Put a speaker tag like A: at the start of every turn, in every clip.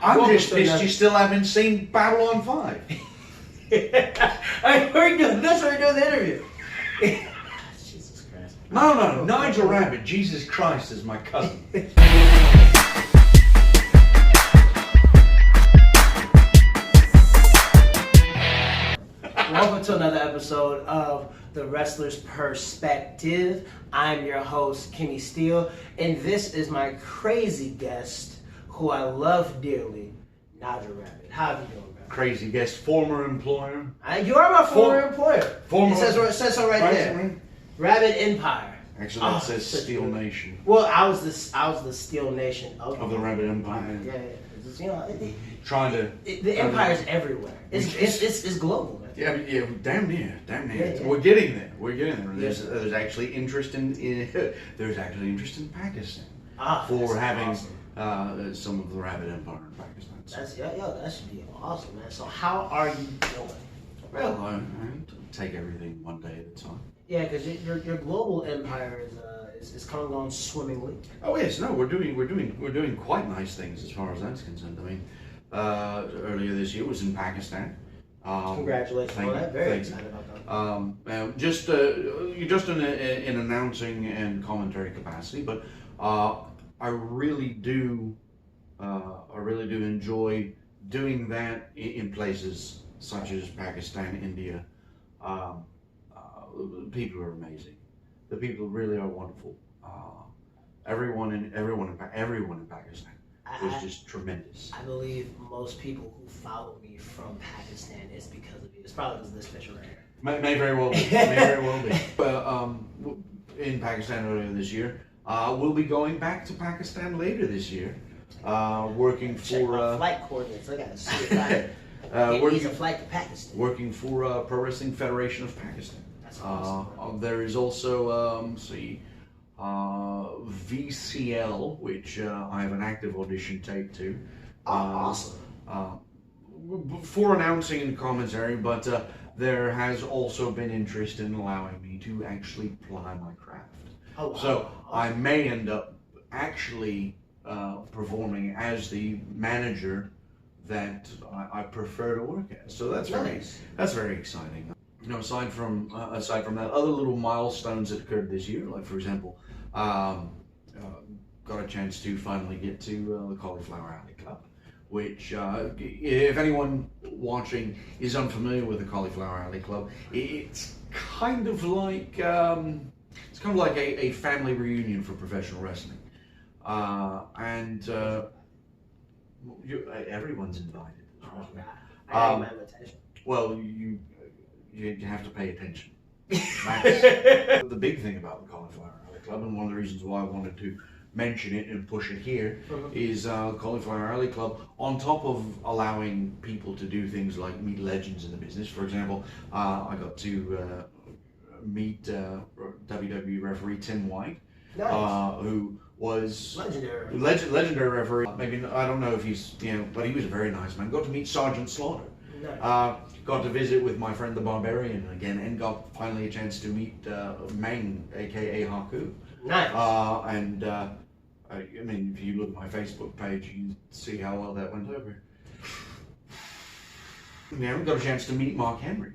A: I'm just pissed you still haven't seen Babylon 5.
B: We're doing this, we're doing the interview. Jesus Christ.
A: No, Nigel Rabid, Jesus Christ is my cousin.
B: Welcome to another episode of The Wrestler's Perspective. I'm your host, Kenny Steele, and this is my crazy guest, who I love dearly, Nigel Rabid. How are you doing, man?
A: Crazy guest, former employer.
B: You are my former employer.
A: Former.
B: It says so right there. Rabid Empire.
A: Actually, that says Steel Nation.
B: Well, I was the Steel Nation of
A: the Rabid Empire.
B: Yeah. It's, you know, the empire's everywhere. It's global, man.
A: Yeah, damn near.
B: Yeah.
A: We're getting there. There's actually interest in Pakistan for having
B: awesome.
A: some of the Rabid Empire in Pakistan.
B: That should be awesome, man. So how are you doing?
A: Well, I take everything one day at a time.
B: Yeah, because your global empire is coming on swimmingly.
A: Oh yes, no, we're doing quite nice things as far as that's concerned. I mean, earlier this year was in Pakistan.
B: Congratulations on that. Very excited about that.
A: Just in announcing and commentary capacity, but I really do enjoy doing that in places such as Pakistan, India. People are amazing. The people really are wonderful. Everyone in Pakistan was just tremendous.
B: I believe most people who follow me from Pakistan is because of you. It's probably because of this picture right here.
A: May very well be. Well, in Pakistan earlier this year, we'll be going back to Pakistan later this year, working
B: Check
A: for
B: my flight coordinates. I gotta see if I get easy flight to Pakistan.
A: Working for Pro Wrestling Federation of Pakistan.
B: That's awesome.
A: There is also VCL, which I have an active audition tape to.
B: Awesome.
A: For announcing and commentary, but there has also been interest in allowing me to actually ply my craft.
B: Oh, wow.
A: So I may end up actually performing as the manager that I prefer to work as. So that's
B: nice.
A: That's very exciting. You know, aside from that, other little milestones that occurred this year, like for example, got a chance to finally get to the Cauliflower Alley Club, which, if anyone watching is unfamiliar with the Cauliflower Alley Club, it's kind of like a family reunion for professional wrestling, and everyone's invited.
B: I need my invitation.
A: Well, you have to pay attention. The big thing about the Cauliflower Alley Club, and one of the reasons why I wanted to mention it and push it here, is Cauliflower Alley Club, on top of allowing people to do things like meet legends in the business. For example, I got to meet WWE referee Tim White,
B: nice.
A: who was
B: legendary
A: referee. Maybe, I don't know if he's, but he was a very nice man. Got to meet Sergeant Slaughter.
B: Nice.
A: Got to visit with my friend the Barbarian again, and got finally a chance to meet Meng, aka Haku.
B: Nice.
A: I mean, if you look at my Facebook page, you can see how well that went over. We haven't got a chance to meet Mark Henry.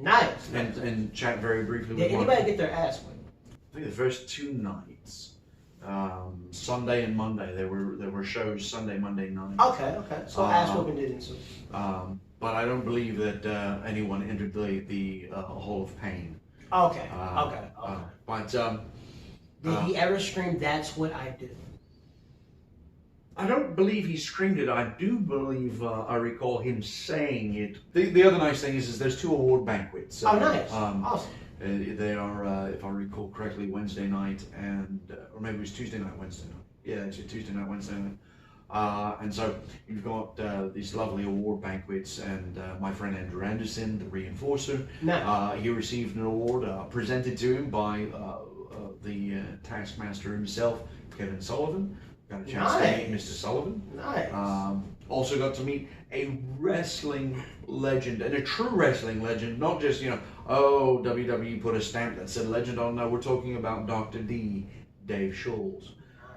B: Nice.
A: And chat very briefly with
B: Mark. Anybody get their ass whipped?
A: I think the first two nights, Sunday and Monday, there were shows Sunday, Monday night.
B: Okay. So ass whooping didn't ensue.
A: But I don't believe that anyone entered the Hall of Pain.
B: Okay.
A: But
B: did he ever scream, "That's what I do"?
A: I don't believe he screamed it. I do believe I recall him saying it. The other nice thing is there's two award banquets.
B: Nice. Awesome.
A: They are, if I recall correctly, Wednesday night and or maybe it was Tuesday night, Wednesday night. Yeah, it's Tuesday night, Wednesday night. And so you've got these lovely award banquets, and my friend Andrew Anderson, the reinforcer,
B: nice.
A: He received an award presented to him by the Taskmaster himself, Kevin Sullivan. Got a chance to meet Mr. Sullivan.
B: Nice.
A: Also got to meet a wrestling legend, and a true wrestling legend, not just, WWE put a stamp that said legend on. No, we're talking about Dr. D, Dave Schultz.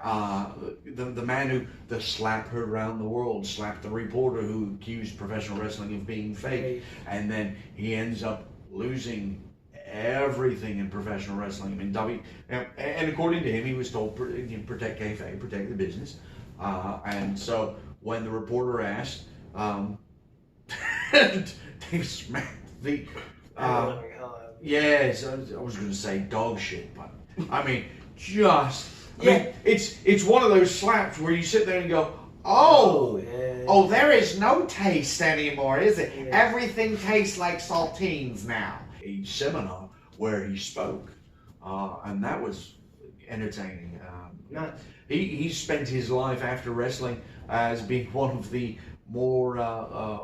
A: The man who the slap heard around the world, slapped the reporter who accused professional wrestling of being fake, and then he ends up losing everything in professional wrestling. I mean, and according to him, he was told protect kayfabe, protect the business, and so when the reporter asked, they smacked the. Yes, I was going to say dog shit, but I mean, it's one of those slaps where you sit there and go, oh, there is no taste anymore, is it? Yeah. Everything tastes like saltines now. A seminar where he spoke, and that was entertaining. He spent his life after wrestling as being one of the more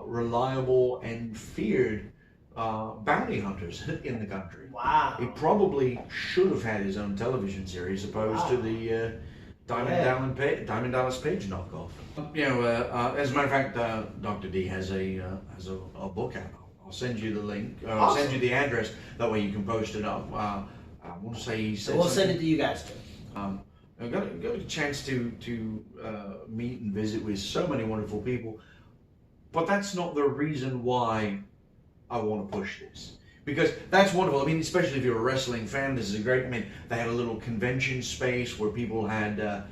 A: reliable and feared bounty hunters in the country.
B: Wow.
A: He probably should have had his own television series opposed to the Diamond Dallas Page knockoff. You know, as a matter of fact, Dr. D has a book out. I'll send you the link. I'll send you the address. That way you can post it up. I want to say he said
B: we'll send it to you guys too.
A: I got a chance to meet and visit with so many wonderful people, but that's not the reason why I want to push this, because that's wonderful. I mean, especially if you're a wrestling fan, this is a great. I mean, they had a little convention space where people had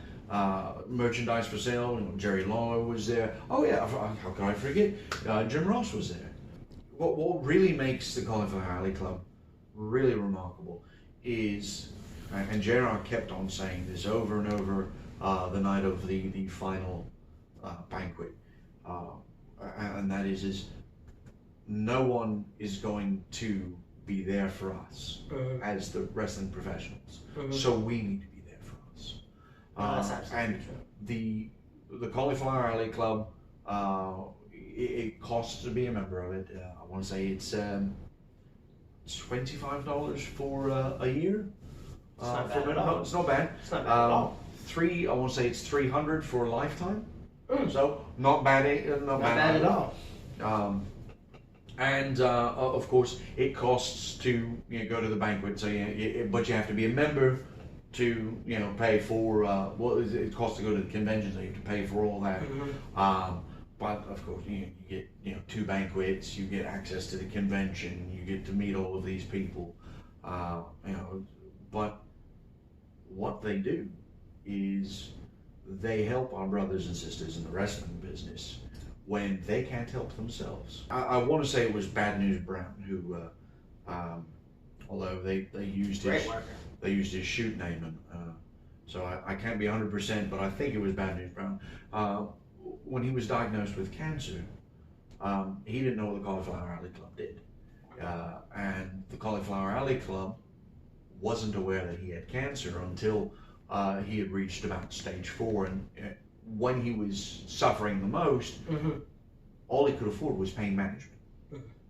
A: merchandise for sale. You know, Jerry Lawler was there. Oh yeah, how could I forget? Jim Ross was there. What really makes the Cauliflower Alley Club really remarkable is, and JR kept on saying this over and over the night of the final banquet, and that is no one is going to be there for us as the wrestling professionals. So we need to be there for us.
B: That's absolutely
A: and
B: true.
A: The Cauliflower Alley Club, it costs to be a member of it. I want to say it's $25 for a year.
B: It's not bad at all.
A: No, it's not bad.
B: It's not bad at all.
A: I want to say it's $300 for a lifetime. So not bad. Not bad
B: at all.
A: And of course, it costs to go to the banquet. So but you have to be a member to pay for it costs to go to the convention. So you have to pay for all that. But of course, you get 2 banquets. You get access to the convention. You get to meet all of these people. But what they do is they help our brothers and sisters in the wrestling business when they can't help themselves. I want to say it was Bad News Brown who, although they used his shoot name, so I can't be 100%, but I think it was Bad News Brown. When he was diagnosed with cancer, he didn't know what the Cauliflower Alley Club did, and the Cauliflower Alley Club wasn't aware that he had cancer until he had reached about stage 4, and when he was suffering the most, all he could afford was pain management.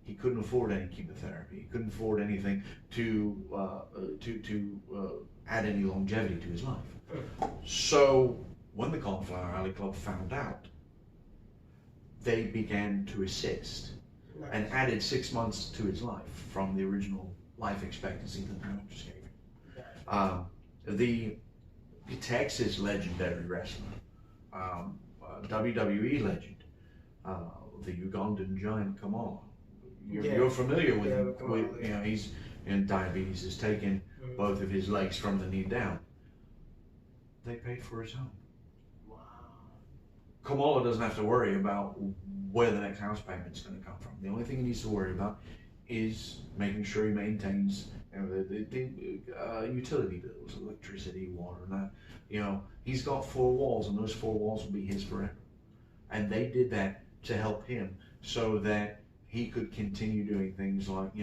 A: He couldn't afford any chemotherapy. He couldn't afford anything to add any longevity to his life. So when the Cauliflower Alley Club found out, they began to assist and added 6 months to his life from the original life expectancy that the doctors gave him. The Texas legendary wrestler, WWE legend, the Ugandan giant Kamala. You're familiar with him. He's in diabetes, has taken both of his legs from the knee down. They paid for his home.
B: Wow.
A: Kamala doesn't have to worry about where the next house payment's going to come from. The only thing he needs to worry about is making sure he maintains the utility bills, electricity, water, and that. He's got 4 walls, and those 4 walls will be his forever. And they did that to help him so that he could continue doing things like,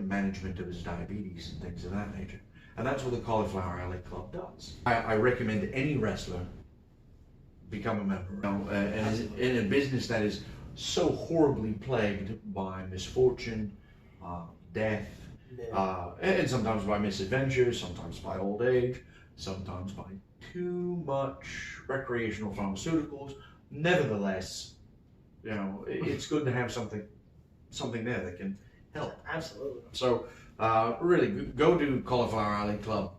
A: management of his diabetes and things of that nature. And that's what the Cauliflower Alley Club does. I recommend any wrestler become a member. And in a business that is so horribly plagued by misfortune, death, and sometimes by misadventures, sometimes by old age, sometimes by too much recreational pharmaceuticals. Nevertheless, it's good to have something there that can help.
B: Absolutely.
A: So, really, go to Cauliflower Alley Club.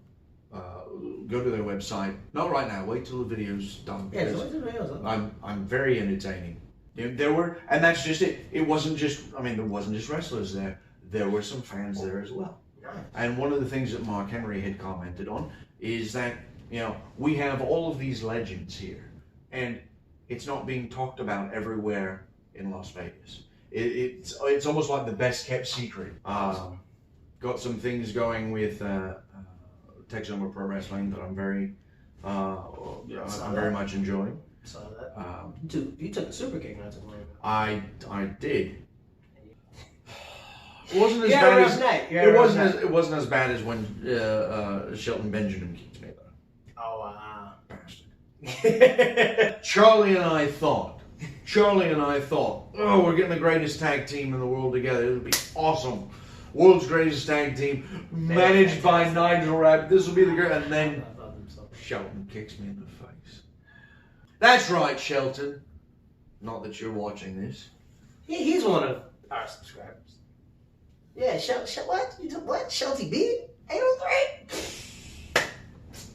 A: go to their website. Not right now. Wait till the video's done.
B: Yeah, so wait till the video's done.
A: I'm very entertaining. There were, and that's just it. It wasn't just. I mean, there wasn't just wrestlers there. There were some fans there as well.
B: Nice.
A: And one of the things that Mark Henry had commented on is that, you know, we have all of these legends here, and it's not being talked about everywhere in Las Vegas. It's almost like the best kept secret. Got some things going with Texoma Pro Wrestling that I'm very much enjoying.
B: Saw that. You took a super kick not too long ago.
A: I did. It wasn't as bad as it wasn't as bad as when Shelton Benjamin kicked me though.
B: Oh wow.
A: Bastard. Charlie and I thought, oh, we're getting the greatest tag team in the world together. It'll be awesome. World's greatest tag team, managed by Nigel Rabid. This will be the great. And then Shelton kicks me in the face. That's right, Shelton. Not that you're watching this.
B: He's one of our subscribers. Yeah, what? You took what? Shelty B? 803?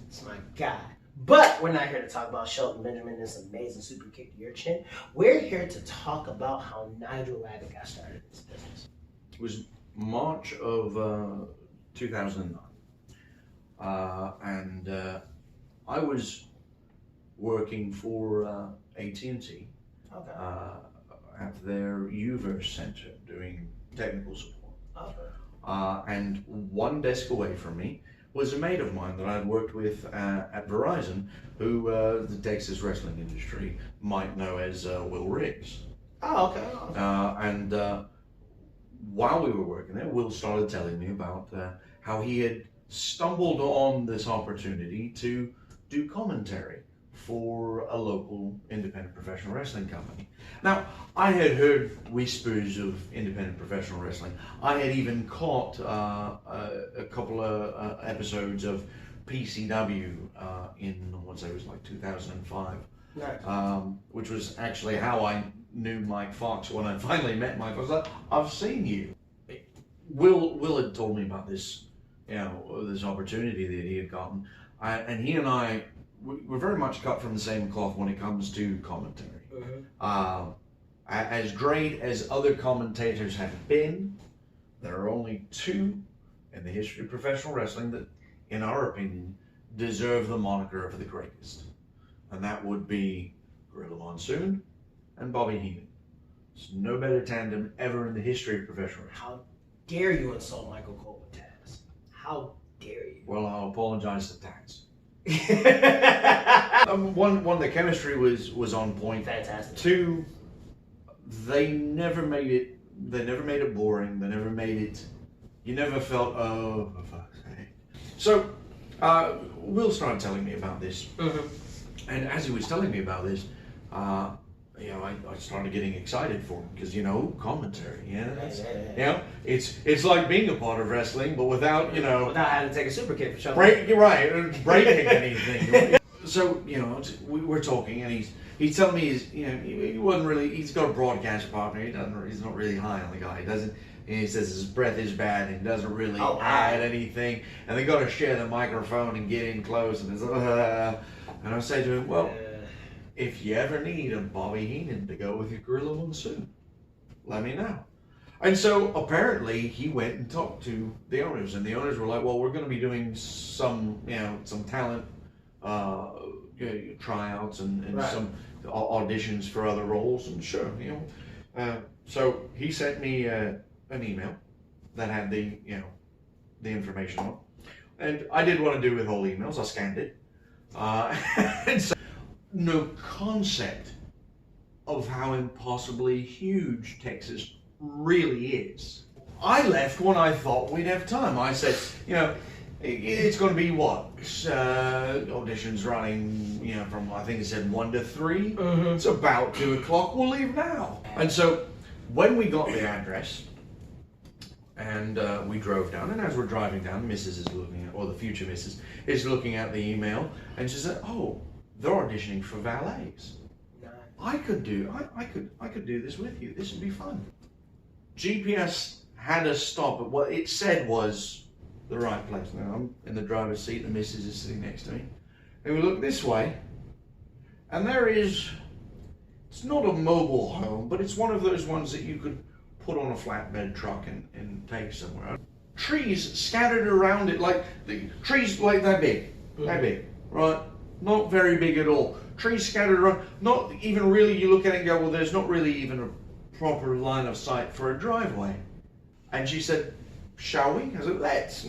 B: It's my guy. But we're not here to talk about Shelton Benjamin and this amazing super kick to your chin. We're here to talk about how Nigel Rabid got started in this business.
A: It was March of 2009. And I was working for AT&T at their UVerse Center doing technical support. And one desk away from me was a mate of mine that I'd worked with at Verizon, who the Texas wrestling industry might know as Will Riggs.
B: Oh, okay.
A: And while we were working there, Will started telling me about how he had stumbled on this opportunity to do commentary for a local independent professional wrestling company. Now, I had heard whispers of independent professional wrestling. I had even caught a couple of episodes of PCW in, I want to say it was like 2005,
B: Nice.
A: Which was actually how I knew Mike Fox when I finally met Mike. I was like, I've seen you. Will had told me about this, you know, this opportunity that he had gotten, and he and I were very much cut from the same cloth when it comes to commentary.
B: Mm-hmm.
A: As great as other commentators have been, there are only two in the history of professional wrestling that, in our opinion, deserve the moniker of the greatest. And that would be Gorilla Monsoon and Bobby Heenan. There's no better tandem ever in the history of professional wrestling.
B: How dare you insult Michael Cole with Taz? How dare you?
A: Well, I'll apologize to Taz. One, the chemistry was on point.
B: Fantastic.
A: Two, they never made it boring. They never made it, you never felt, oh, for fuck's sake. So, Will started telling me about this.
B: Mm-hmm.
A: And as he was telling me about this, you know, I started getting excited for him because, you know, commentary, you know, it's like being a part of wrestling, but without, you know,
B: without having to take a super kick for
A: breaking anything. So, you know, we're talking, and he's telling me he wasn't really. He's got a broadcast partner. He's not really high on the guy. He says his breath is bad and doesn't really add anything. And they got to share the microphone and get in close. And and I say to him, well, if you ever need a Bobby Heenan to go with your Gorilla Monsoon, let me know. And so apparently he went and talked to the owners, and the owners were like, well, we're going to be doing some talent tryouts and some auditions for other roles, and sure, so he sent me an email that had the information on, and I did what I do with all emails. I scanned it, and so no concept of how impossibly huge Texas really is. I left when I thought we'd have time. I said, it's going to be what? Auditions running, from, I think it said 1 to 3. Mm-hmm. It's about 2 o'clock. We'll leave now. And so when we got the address and we drove down, and as we're driving down, Mrs. is looking at, or the future Mrs. is looking at the email, and she said, oh, they're auditioning for valets. I could do this with you. This would be fun. GPS had us stop, but what it said was the right place. Now I'm in the driver's seat, the missus is sitting next to me. And we look this way, and there is, it's not a mobile home, but it's one of those ones that you could put on a flatbed truck and take somewhere. Trees scattered around it, like the trees like that big, right? Not very big at all. Trees scattered around, not even really, you look at it and go, well, there's not really even a proper line of sight for a driveway. And she said, shall we? I said, let's.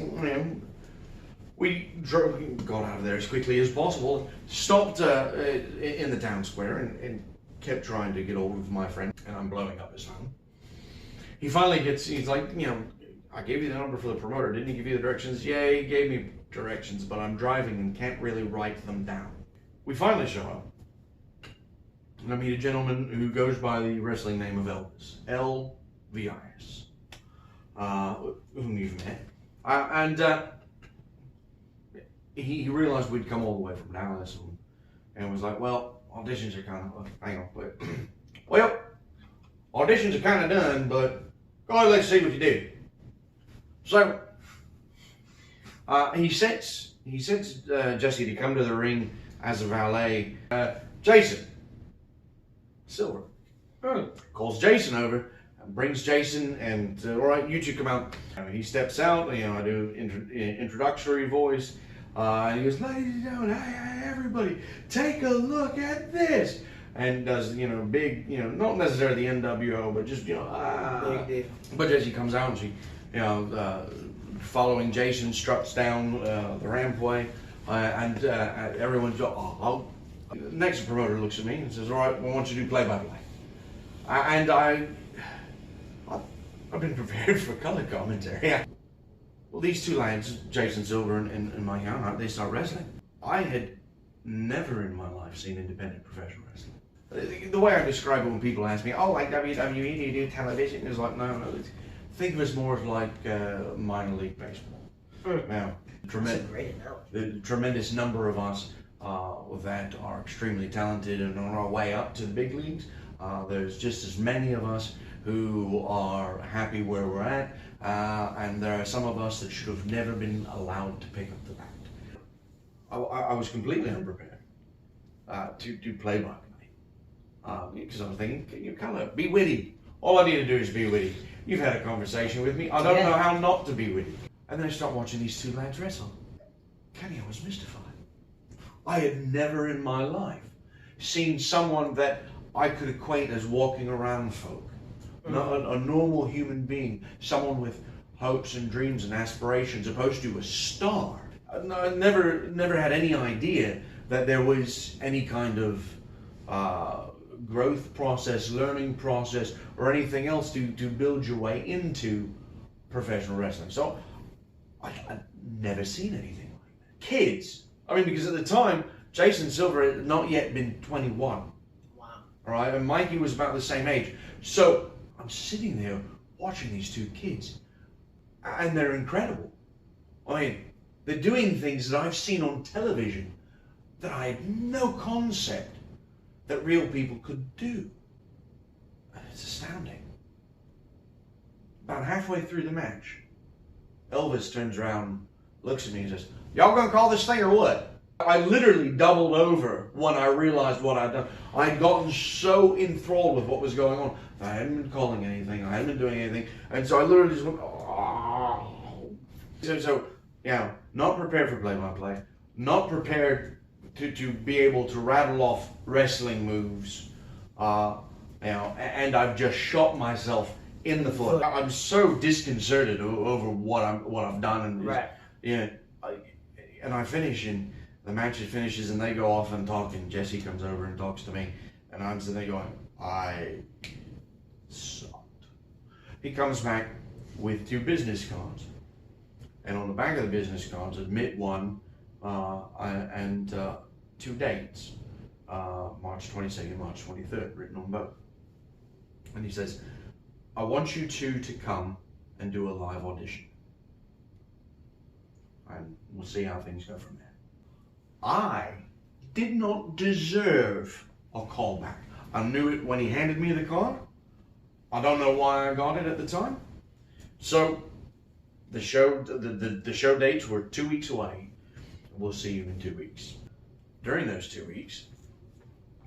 A: We got out of there as quickly as possible, stopped in the town square and kept trying to get hold of my friend, and I'm blowing up his phone. He finally he's like, I gave you the number for the promoter, didn't he give you the directions? Yeah, he gave me directions, but I'm driving and can't really write them down. We finally show up, and I meet a gentleman who goes by the wrestling name of Elvis, L-V-I-S, whom you've met. He realized we'd come all the way from Dallas and was like, well, auditions are kind of, hang on, but, well, auditions are kind of done, but go ahead, let's see what you do. So, he sets Jesse to come to the ring as a valet. Jason Silver calls Jason over, brings Jason, and all right, you two come out. He steps out. I do introductory voice, and he goes, "Ladies and gentlemen, hey, everybody, take a look at this." And does big, not necessarily the NWO, but just big deal. But Jesse comes out and she, following Jason, struts down the rampway, and everyone's next promoter looks at me and says, "All right, we want you to do play-by-play." And I've been prepared for color commentary. Well, these two lads, Jason Silver and Mike Howard, they start wrestling. I had never in my life seen independent professional wrestling. The way I describe it when people ask me, "Oh, like WWE, do you do television?" It's like, no. Think of us more as like minor league baseball. Now, the tremendous number of us that are extremely talented and on our way up to the big leagues. There's just as many of us who are happy where we're at, and there are some of us that should have never been allowed to pick up the bat. I was completely unprepared to play by play, because I was thinking, you kind of be witty. All I need to do is be witty. You've had a conversation with me. I don't know how not to be witty. And then I start watching these two lads wrestle. Kenny, I was mystified. I had never in my life seen someone that I could equate as walking around folk. Not a normal human being, someone with hopes and dreams and aspirations, opposed to a star. I never had any idea that there was any kind of growth process, learning process, or anything else to build your way into professional wrestling. So I'd never seen anything like that. Kids, because at the time, Jason Silver had not yet been 21. Wow. All right, and Mikey was about the same age. So I'm sitting there watching these two kids, and they're incredible. They're doing things that I've seen on television that I had no concept that real people could do. And it's astounding. About halfway through the match, Elvis turns around, looks at me and says, "Y'all gonna call this thing or what?" I literally doubled over when I realized what I'd done. I'd gotten so enthralled with what was going on. I hadn't been calling anything, I hadn't been doing anything, and so I literally just went, oh. So not prepared for play-by-play, not prepared to be able to rattle off wrestling moves, and I've just shot myself in the foot. I'm so disconcerted over what I've done, and and I finish, and the match finishes, and they go off and talk, and Jesse comes over and talks to me, and I'm sitting there going, I sucked. He comes back with 2 business cards, and on the back of the business cards, admit one, and 2 dates, March 22nd, March 23rd, written on both. And he says, I want you two to come and do a live audition. And we'll see how things go from there. I did not deserve a callback. I knew it when he handed me the card. I don't know why I got it at the time. So the show dates were 2 weeks away. We'll see you in 2 weeks. During those 2 weeks,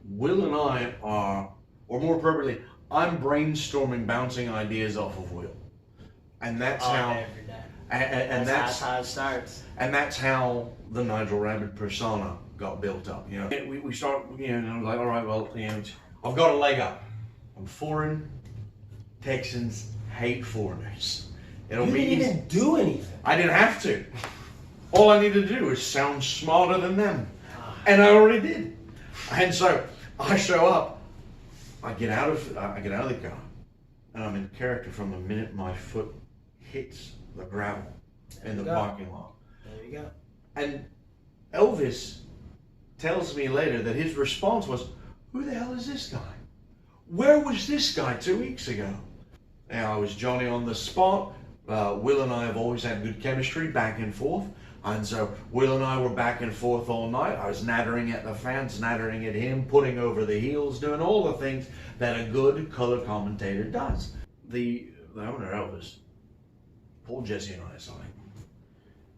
A: Will and I are, or more appropriately, I'm brainstorming, bouncing ideas off of Will, and that's how.
B: Every day.
A: And
B: that's how it starts.
A: And that's how the Nigel Rabid persona got built up. You know, we start. You know, like, all right, well, you know, I've got a leg up. I'm foreign. Texans hate foreigners. It'll
B: You
A: be
B: didn't
A: easy.
B: even do anything.
A: I didn't have to. All I needed to do was sound smarter than them, and I already did. And so I show up. I get out of the car, and I'm in character from the minute my foot hits the gravel in the parking lot.
B: There you go.
A: And Elvis tells me later that his response was, "Who the hell is this guy? Where was this guy 2 weeks ago?" And I was Johnny on the spot. Will and I have always had good chemistry back and forth. And so Will and I were back and forth all night. I was nattering at the fans, nattering at him, putting over the heels, doing all the things that a good color commentator does. The owner, Elvis, pulled Jesse and I aside,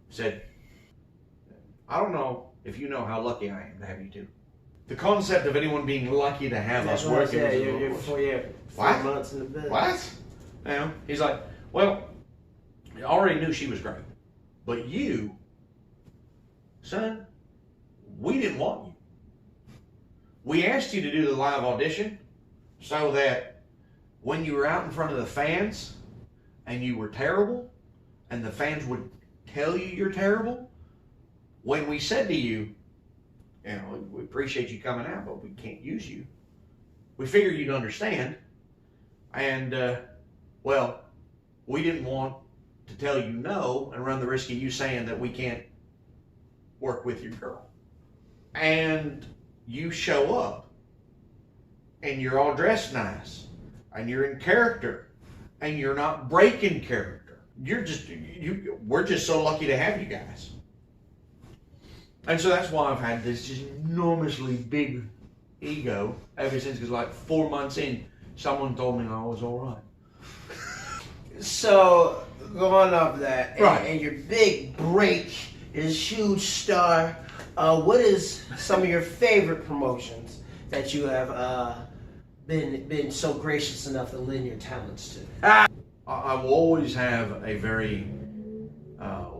A: said, "I don't know if you know how lucky I am to have you two." The concept of anyone being lucky to have us working with
B: you're 4 months in the business.
A: What? You know, he's like, "Well, I already knew she was great, but you, son, we didn't want you. We asked you to do the live audition so that when you were out in front of the fans and you were terrible and the fans would tell you you're terrible, when we said to you, you know, we appreciate you coming out, but we can't use you. We figured you'd understand. And, well, we didn't want to tell you no and run the risk of you saying that we can't work with your girl. And you show up and you're all dressed nice and you're in character and you're not breaking character. We're just so lucky to have you guys." And so that's why I've had this just enormously big ego ever since, because like 4 months in, someone told me I was all right.
B: So, going off that,
A: Right.
B: and your big break, this huge star, what is some of your favorite promotions that you have been so gracious enough to lend your talents to?
A: I will always have a very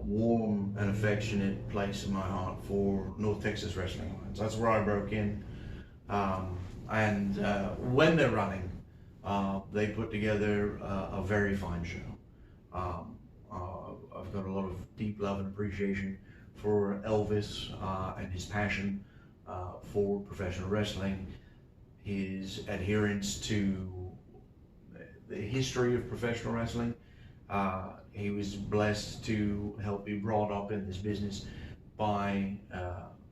A: warm and affectionate place in my heart for North Texas Wrestling Alliance. That's where I broke in. And when they're running, they put together a very fine show. I've got a lot of deep love and appreciation for Elvis and his passion for professional wrestling, his adherence to the history of professional wrestling. He was blessed to help be brought up in this business by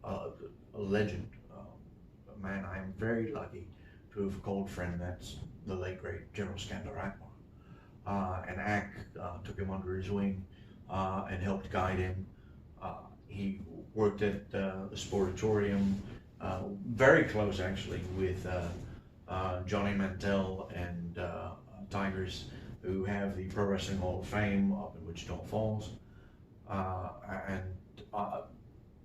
A: a legend, a man I am very lucky to have called friend. That's the late great General Skandar Akbar. And Ak took him under his wing and helped guide him. He worked at the Sportatorium, very close actually with Johnny Mantell and Tigers, who have the Pro Wrestling Hall of Fame up in Wichita Falls.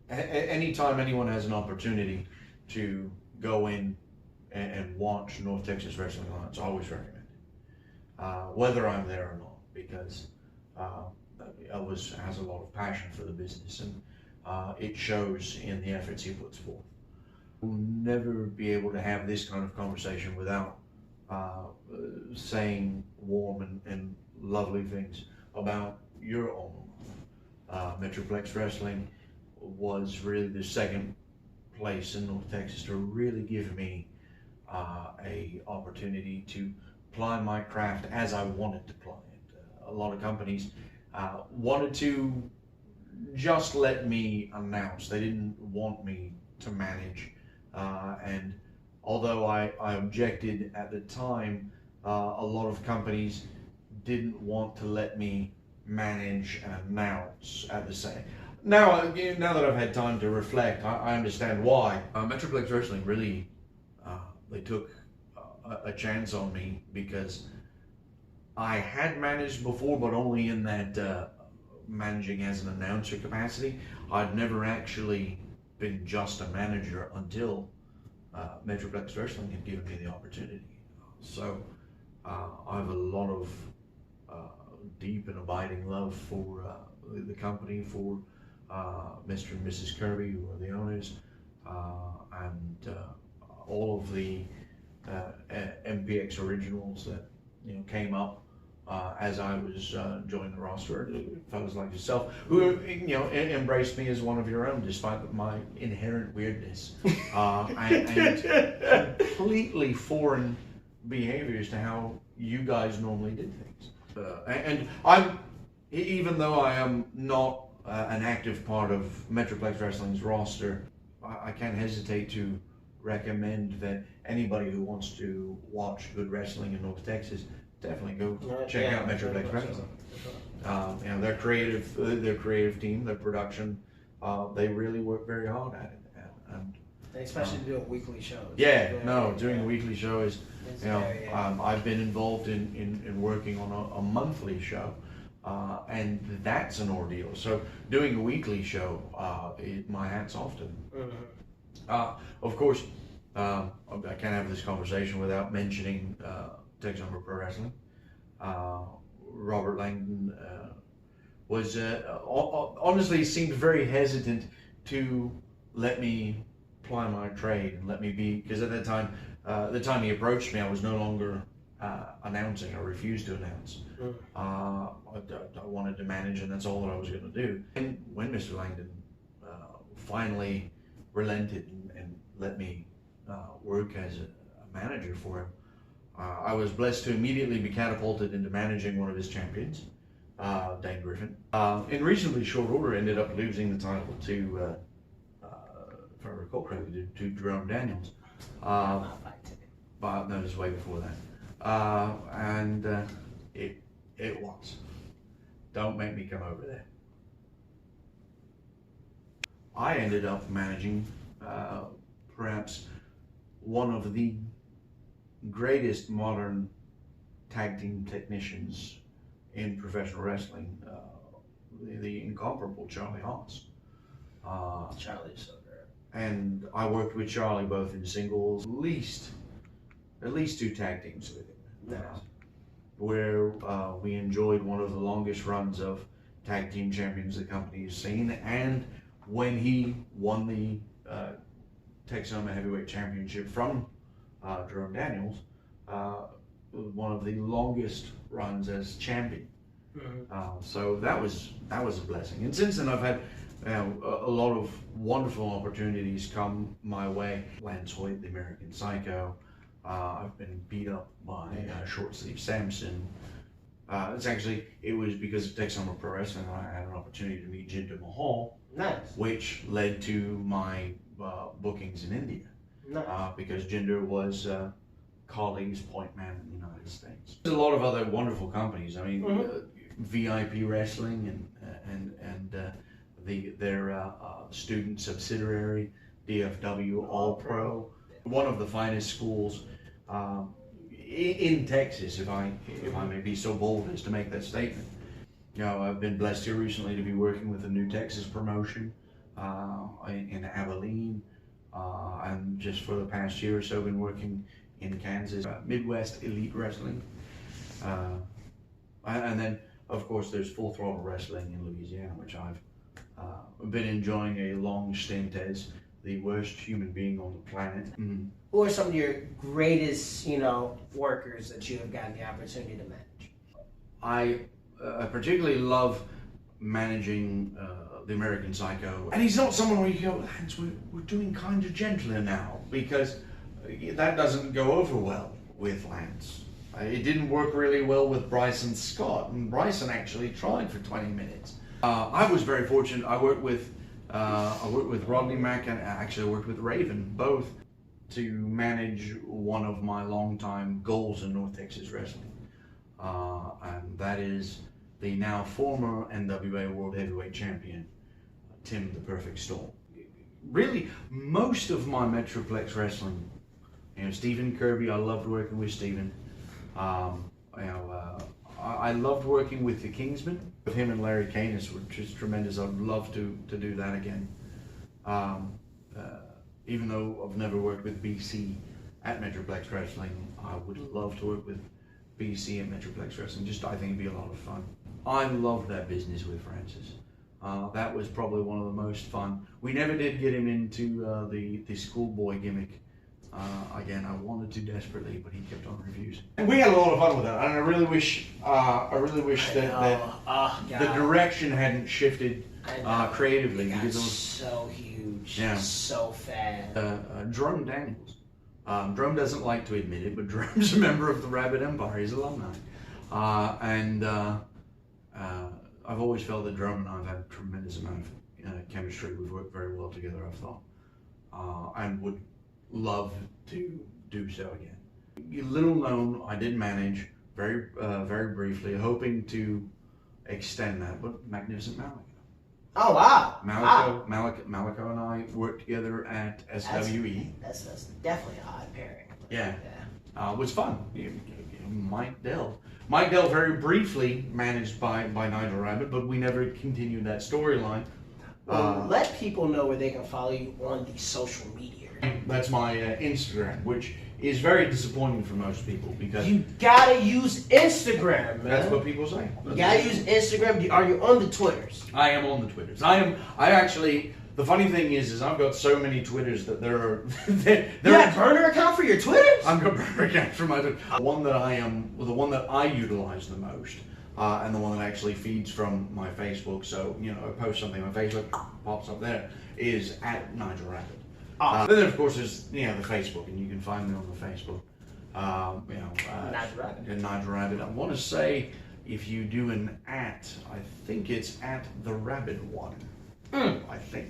A: Anytime anyone has an opportunity to go in and watch North Texas Wrestling Alliance, I always recommend it, whether I'm there or not, because Elvis has a lot of passion for the business, and it shows in the efforts he puts forth. We'll never be able to have this kind of conversation without saying warm and lovely things about your alma mater. Metroplex Wrestling was really the second place in North Texas to really give me a opportunity to ply my craft as I wanted to ply it. A lot of companies wanted to just let me announce. They didn't want me to manage. And although I objected at the time, a lot of companies didn't want to let me manage and announce at the same. Now that I've had time to reflect, I understand why. Metroplex Wrestling really, they took a chance on me because I had managed before, but only in that managing as an announcer capacity. I'd never actually been just a manager until Metroplex Wrestling had given me the opportunity. So I have a lot of deep and abiding love for the company, for Mr. and Mrs. Kirby, who are the owners, and all of the MPX originals that came up as I was joining the roster. Fellas like yourself, who embraced me as one of your own, despite my inherent weirdness and completely foreign behaviors to how you guys normally did things. And I'm, even though I am not an active part of Metroplex Wrestling's roster, I can't hesitate to recommend that anybody who wants to watch good wrestling in North Texas definitely go check out Metroplex Wrestling. Their creative team, their production, they really work very hard at it, and
B: especially doing weekly shows.
A: Doing a weekly show is, I've been involved in working on a monthly show, and that's an ordeal. So doing a weekly show, my hat's off to them. Of course, I can't have this conversation without mentioning Texas Pro Wrestling. Robert Langdon was honestly seemed very hesitant to let me ply my trade and let me be, because at that time, the time he approached me, I was no longer announcing. I refused to announce. I wanted to manage, and that's all that I was going to do. And when Mr. Langdon finally relented and let me work as a manager for him, I was blessed to immediately be catapulted into managing one of his champions, Dane Griffin. In reasonably short order, ended up losing the title to, if I recall correctly, to Jerome Daniels. But no, it was way before that. And it was. Don't make me come over there. I ended up managing perhaps one of the greatest modern tag team technicians in professional wrestling, the incomparable Charlie Haas.
B: Charlie's so great.
A: And I worked with Charlie both in singles, at least 2 tag teams with him, where we enjoyed one of the longest runs of tag team champions the company has seen. And when he won the Texoma Heavyweight Championship from Jerome Daniels, one of the longest runs as champion. So that was a blessing. And since then, I've had a lot of wonderful opportunities come my way. Lance Hoyt, the American Psycho. I've been beat up by Short Sleeve Samson. It was because of Texoma Pro Wrestling I had an opportunity to meet Jinder Mahal.
B: Nice.
A: Which led to my bookings in India.
B: Nice.
A: Because Jinder was Kali's point man in the United States. There's a lot of other wonderful companies. I mean, VIP Wrestling and their student subsidiary, DFW All Pro, one of the finest schools in Texas, if I may be so bold as to make that statement. I've been blessed here recently to be working with a new Texas promotion in Abilene, and just for the past year or so, been working in Kansas, Midwest Elite Wrestling, and then of course there's Full Throttle Wrestling in Louisiana, which I've been enjoying a long stint as the worst human being on the planet.
B: Who are some of your greatest, workers that you have gotten the opportunity to manage?
A: I particularly love managing the American Psycho. And he's not someone where you go, Lance, we're doing kind of gentler now, because that doesn't go over well with Lance. It didn't work really well with Bryson Scott, and Bryson actually tried for 20 minutes. I was very fortunate. I worked with Rodney Mack, and actually I worked with Raven, both, to manage one of my longtime goals in North Texas wrestling. And that is the now former NWA World Heavyweight Champion, Tim the Perfect Storm. Really, most of my Metroplex wrestling, Stephen Kirby, I loved working with Stephen. I loved working with the Kingsman, with him and Larry Canis, which is tremendous. I'd love to do that again. Even though I've never worked with BC at Metroplex Wrestling, I would love to work with BC at Metroplex Wrestling. I think it'd be a lot of fun. I loved that business with Francis. That was probably one of the most fun. We never did get him into the schoolboy gimmick. Again, I wanted to desperately, but he kept on refusing. And we had a lot of fun with that. And I really wish that the direction hadn't shifted creatively, because it was
B: so huge,
A: yeah.
B: so fast.
A: Drone Daniels. Drone doesn't like to admit it, but Drone's a member of the Rabid Empire. He's alumni, and I've always felt that Drone and I have had a tremendous amount of chemistry. We've worked very well together, I've thought, and would love to do so again. Little known, I did manage very briefly, hoping to extend that, but Magnificent Malik.
B: Oh wow!
A: Malico and I worked together at SWE.
B: That's definitely an odd pairing.
A: Yeah. It was fun. Mike Dell very briefly managed by Nigel Rabid, but we never continued that storyline.
B: Well, let people know where they can follow you on the social media.
A: That's my Instagram, which is very disappointing for most people, because
B: you gotta use Instagram, man.
A: That's what people say.
B: You gotta use Instagram. Are you on the Twitters?
A: I am on the Twitters. I actually. The funny thing is I've got so many Twitters that there are.
B: You have a burner account for your Twitters?
A: I've got a burner account for my Twitter. The one that I utilize the most, and the one that actually feeds from my Facebook. So I post something on Facebook, pops up there, is at Nigel Rabid. Then of course there's the Facebook, and you can find me on the Facebook.
B: Nigel Rabid.
A: Nigel Rabid. I want to say, if you do an @, I think it's at the Rabid one. I think.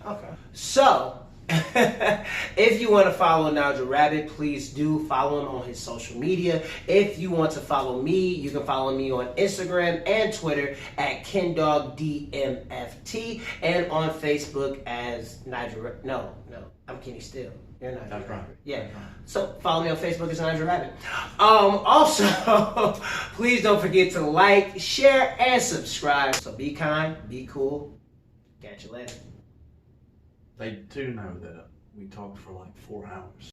B: Okay. So, if you want to follow Nigel Rabid, please do follow him on his social media. If you want to follow me, you can follow me on Instagram and Twitter at KenDogDMFT, and on Facebook as Nigel. No, I'm Kenny Steele. You're Nigel.
A: That's right.
B: Yeah. That's right. So follow me on Facebook as Nigel Rabid. Also, please don't forget to like, share, and subscribe. So be kind, be cool. Catch you later.
A: They do know that we talked for like 4 hours.